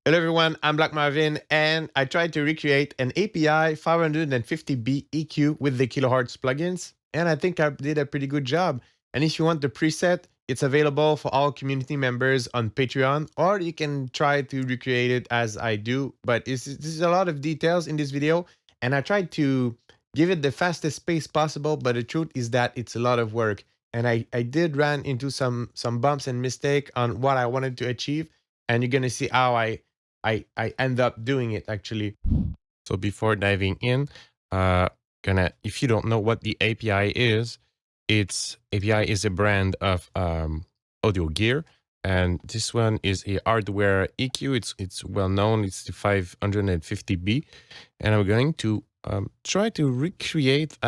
Hello everyone, I'm Black Marvin, and I tried to recreate an API 550B EQ with the Kilohertz plugins, and I think I did a pretty good job. And if you want the preset, it's available for all community members on Patreon, or you can try to recreate it as I do. But this is a lot of details in this video, and I tried to give it the fastest pace possible, but the truth is that it's a lot of work. And I did run into some bumps and mistake on what I wanted to achieve, and you're gonna see how I end up doing it actually. So before diving in, uh, if you don't know what the API is, it's API is a brand of audio gear, and this one is a hardware EQ. It's well known. It's the 550B, and I'm going to try to recreate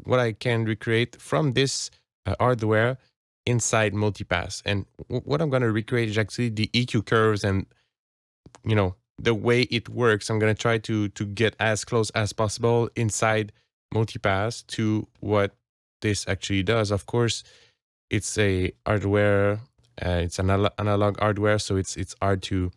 what I can recreate from this hardware inside Multipass. And what I'm going to recreate is actually the EQ curves and the way it works. I'm going to try to get as close as possible inside Multipass to what this actually does. Of course, it's a hardware, it's an analog hardware, so it's hard to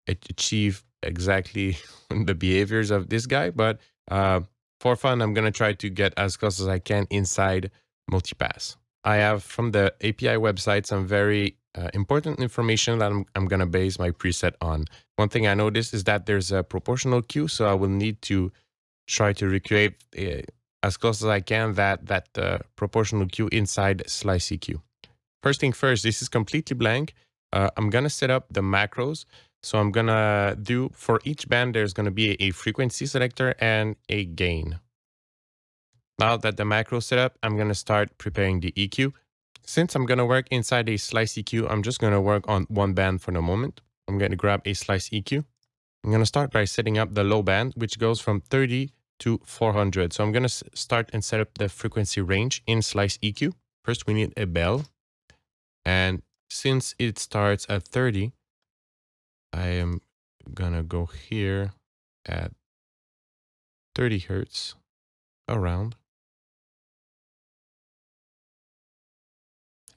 achieve exactly the behaviors of this guy, but for fun, I'm going to try to get as close as I can inside Multipass. I have from the API website some very important information that I'm going to base my preset on. One thing I noticed is that there's a proportional Q, so I will need to try to recreate as close as I can that proportional Q inside Slice EQ. First thing first, this is completely blank. I'm going to set up the macros. So I'm going to do, for each band, there's going to be a frequency selector and a gain. Now that the macro set up, I'm going to start preparing the EQ. Since I'm going to work inside a Slice EQ, I'm just going to work on one band for the moment. I'm going to grab a Slice EQ. I'm going to start by setting up the low band, which goes from 30 to 400. So I'm going to start and set up the frequency range in Slice EQ. First, we need a bell. And since it starts at 30, I am going to go here at 30 hertz around.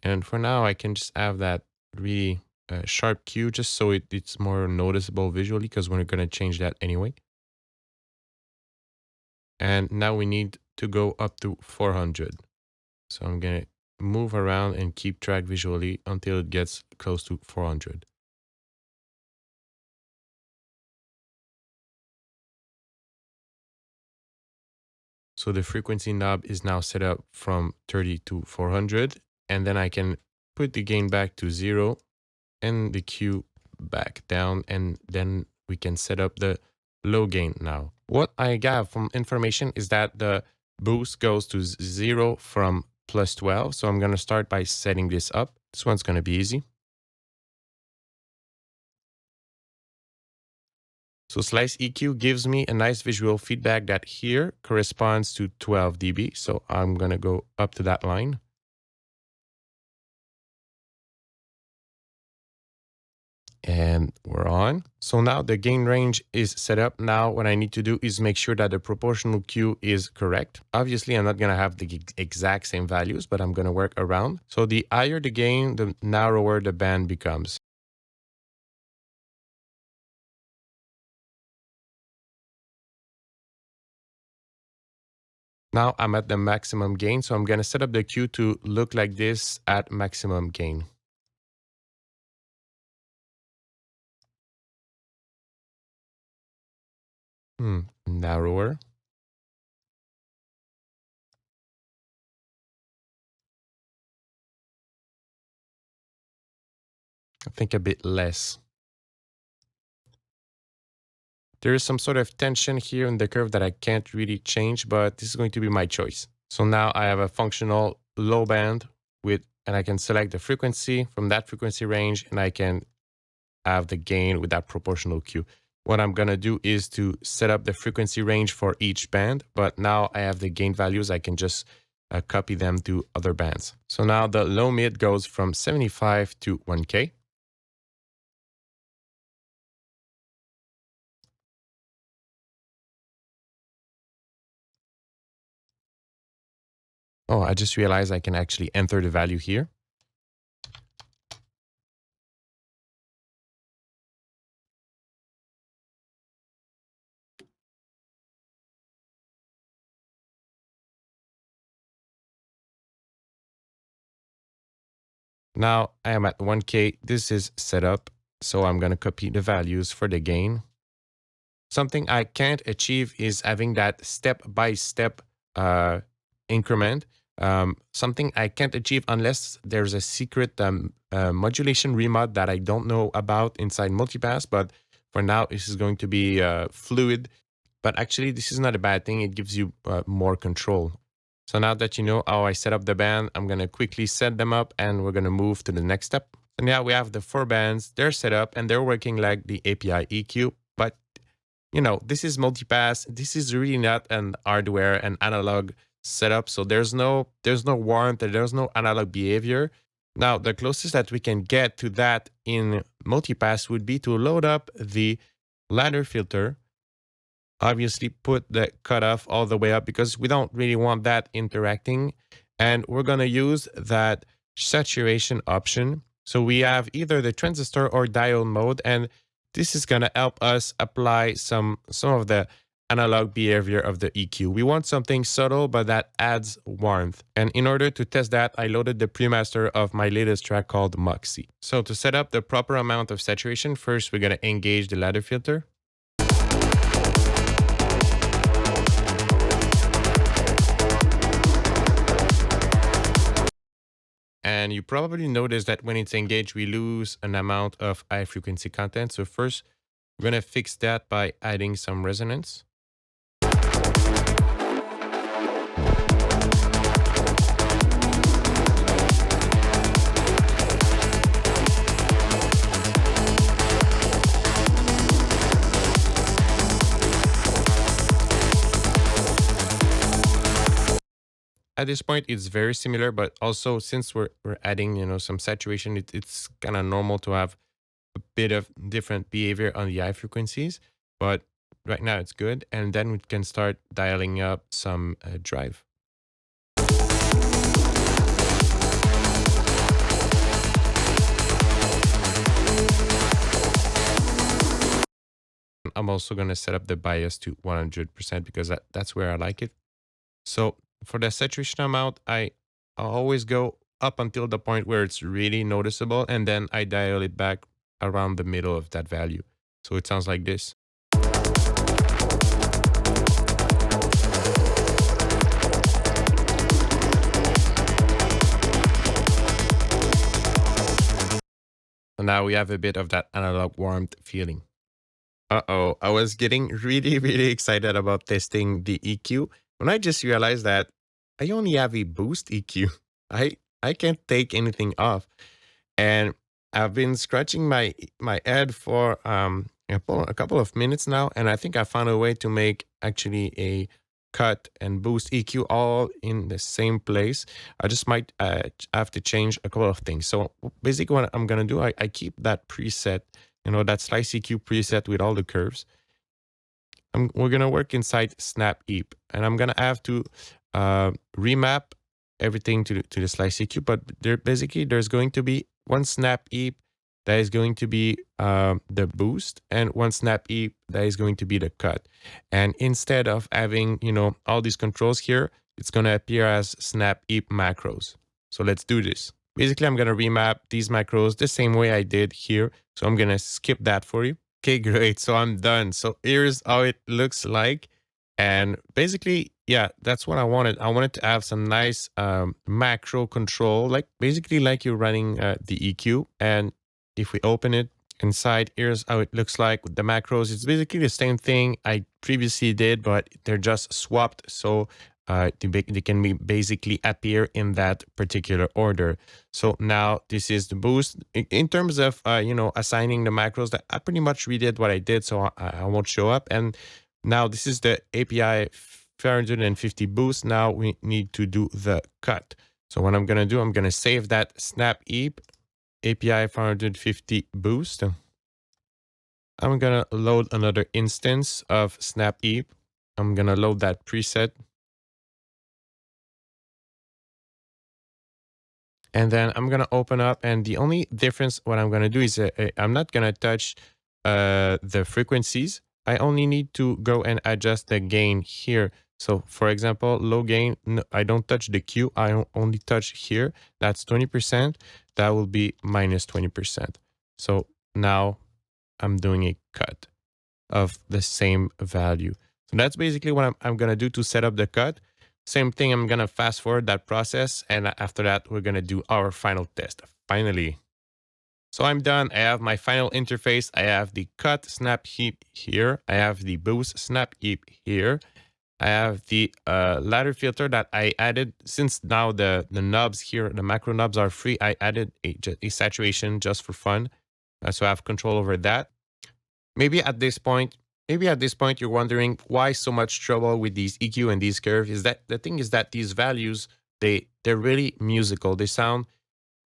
And for now, I can just have that really sharp Q just so it's more noticeable visually, because we're going to change that anyway. And now we need to go up to 400. So I'm going to move around and keep track visually until it gets close to 400. So the frequency knob is now set up from 30 to 400. And then I can put the gain back to 0 and the Q back down. And then we can set up the low gain now. What I got from information is that the boost goes to 0 from plus 12. So I'm going to start by setting this up. This one's going to be easy. So Slice EQ gives me a nice visual feedback that here corresponds to 12 dB. So I'm going to go up to that line. And we're on. So now the gain range is set up. Now what I need to do is make sure that the proportional Q is correct. Obviously, I'm not going to have the exact same values, but I'm going to work around. So the higher the gain, the narrower the band becomes. Now I'm at the maximum gain. So I'm going to set up the Q to look like this at maximum gain. Narrower. I think a bit less. There is some sort of tension here in the curve that I can't really change, but this is going to be my choice. So now I have a functional low band and I can select the frequency from that frequency range, and I can have the gain with that proportional Q. What I'm going to do is to set up the frequency range for each band, but now I have the gain values. I can just copy them to other bands. So now the low mid goes from 75 to 1K. Oh, I just realized I can actually enter the value here. Now I am at 1K. This is set up. So I'm going to copy the values for the gain. Something I can't achieve is having that step-by-step increment. Something I can't achieve unless there's a secret modulation remod that I don't know about inside Multipass. But for now, this is going to be fluid. But actually, this is not a bad thing. It gives you more control. So now that you know how I set up the band, I'm going to quickly set them up and we're going to move to the next step. So now we have the 4 bands. They're set up and they're working like the API EQ. But, you know, this is Multipass. This is really not an hardware and analog setup. So there's no warmth, there's no analog behavior. Now, the closest that we can get to that in Multipass would be to load up the ladder filter. Obviously put the cutoff all the way up because we don't really want that interacting. And we're going to use that saturation option. So we have either the transistor or diode mode, and this is going to help us apply some of the analog behavior of the EQ. We want something subtle, but that adds warmth. And in order to test that, I loaded the pre-master of my latest track called Moxie. So to set up the proper amount of saturation, first we're going to engage the ladder filter. And you probably notice that when it's engaged, we lose an amount of high frequency content. So first, we're going to fix that by adding some resonance. At this point, it's very similar, but also since we're adding, you know, some saturation, it's kind of normal to have a bit of different behavior on the high frequencies. But right now it's good. And then we can start dialing up some drive. I'm also going to set up the bias to 100% because that's where I like it. So for the saturation amount, I'll always go up until the point where it's really noticeable, and then I dial it back around the middle of that value. So it sounds like this. So now we have a bit of that analog warmth feeling. Uh-oh, I was getting really, really excited about testing the EQ when I just realized that I only have a boost EQ. I can't take anything off. And I've been scratching my head for a couple of minutes now, and I think I found a way to make actually a cut and boost EQ all in the same place. I just might have to change a couple of things. So basically what I'm going to do, I keep that preset, you know, that slice EQ preset with all the curves. We're going to work inside Snap Heap, and I'm going to have to remap everything to the slice EQ, but there's going to be one Snap Heap that is going to be the boost, and one Snap Heap that is going to be the cut. And instead of having, you know, all these controls here, it's going to appear as Snap Heap macros. So let's do this. Basically, I'm going to remap these macros the same way I did here. So I'm going to skip that for you. Okay, great. So I'm done. So here's how it looks like. And basically, yeah, that's what I wanted. I wanted to have some nice macro control, like basically like you're running the EQ. And if we open it inside, here's how it looks like with the macros. It's basically the same thing I previously did, but they're just swapped. So they can be basically appear in that particular order. So now this is the boost. In terms of, you know, assigning the macros, that I pretty much redid what I did, so I won't show up. And now this is the API 450 boost. Now we need to do the cut. So what I'm going to do, I'm going to save that Snap Heap API 450 boost. I'm going to load another instance of Snap Heap. I'm going to load that preset. And then I'm going to open up, and the only difference what I'm going to do is I'm not going to touch the frequencies. I only need to go and adjust the gain here. So for example, low gain, no, I don't touch the Q, I only touch here. That's 20%. That will be minus 20%. So now I'm doing a cut of the same value. So that's basically what I'm going to do to set up the cut. Same thing, I'm going to fast forward that process. And after that, we're going to do our final test. Finally. So I'm done. I have my final interface. I have the cut snap heap here. I have the boost snap heap here. I have the ladder filter that I added. Since now the knobs here, the macro knobs are free, I added a saturation just for fun. So I have control over that. Maybe at this point, you're wondering why so much trouble with these EQ and these curves. Is that the thing is that these values, they're really musical. They sound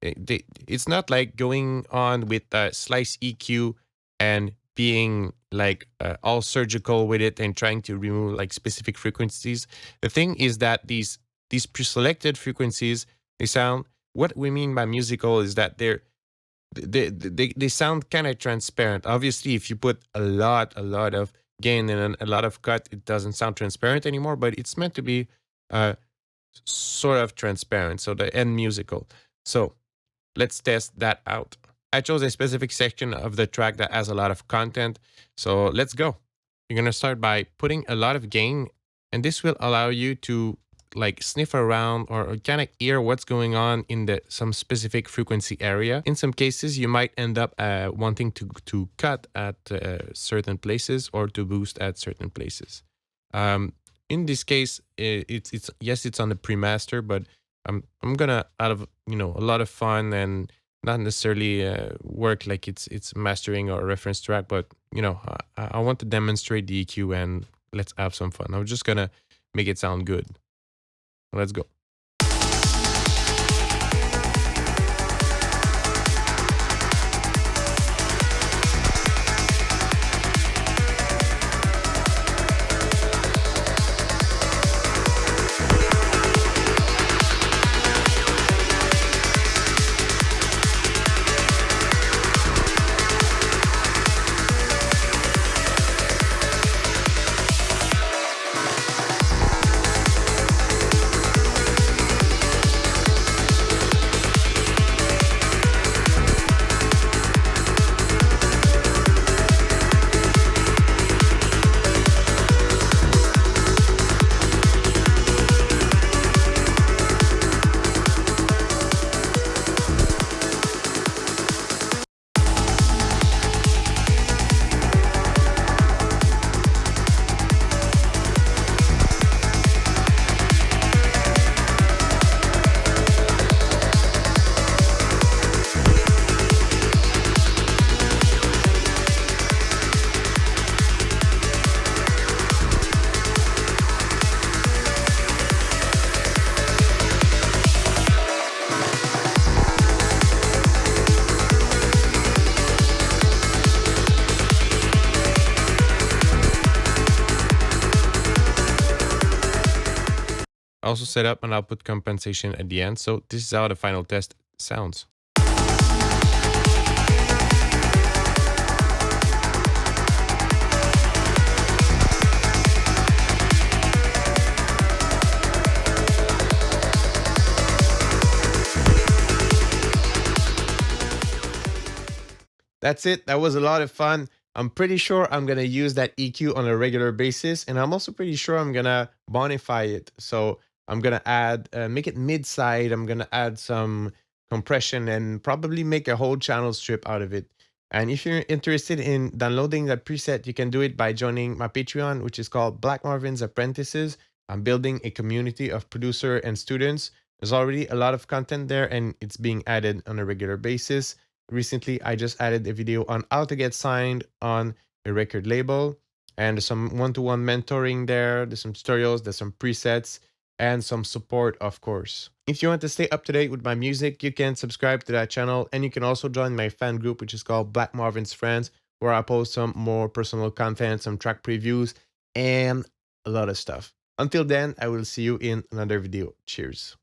it's not like going on with slice EQ and being like all surgical with it and trying to remove like specific frequencies. The thing is that these pre-selected frequencies, they sound, what we mean by musical is that they sound kind of transparent. Obviously, if you put a lot of gain and a lot of cut, it doesn't sound transparent anymore, but it's meant to be sort of transparent, so the end musical. So let's test that out. I chose a specific section of the track that has a lot of content. So let's go. You're going to start by putting a lot of gain, and this will allow you to like sniff around or kind of hear what's going on in some specific frequency area. In some cases, you might end up wanting to cut at certain places or to boost at certain places. In this case, it's on the pre-master, but I'm gonna, out of a lot of fun and not necessarily work like it's mastering or a reference track, but I want to demonstrate the EQ and let's have some fun. I'm just gonna make it sound good. Let's go. Also set up an output compensation at the end. So this is how the final test sounds. That's it. That was a lot of fun. I'm pretty sure I'm going to use that EQ on a regular basis. And I'm also pretty sure I'm going to bonify it. So I'm going to add, make it mid-side. I'm going to add some compression and probably make a whole channel strip out of it. And if you're interested in downloading that preset, you can do it by joining my Patreon, which is called Black Marvin's Apprentices. I'm building a community of producer and students. There's already a lot of content there and it's being added on a regular basis. Recently, I just added a video on how to get signed on a record label, and there's some one-to-one mentoring there. There's some tutorials, there's some presets, and some support, of course. If you want to stay up to date with my music, you can subscribe to that channel, and you can also join my fan group, which is called Black Marvin's Friends, where I post some more personal content, some track previews, and a lot of stuff. Until then, I will see you in another video. Cheers.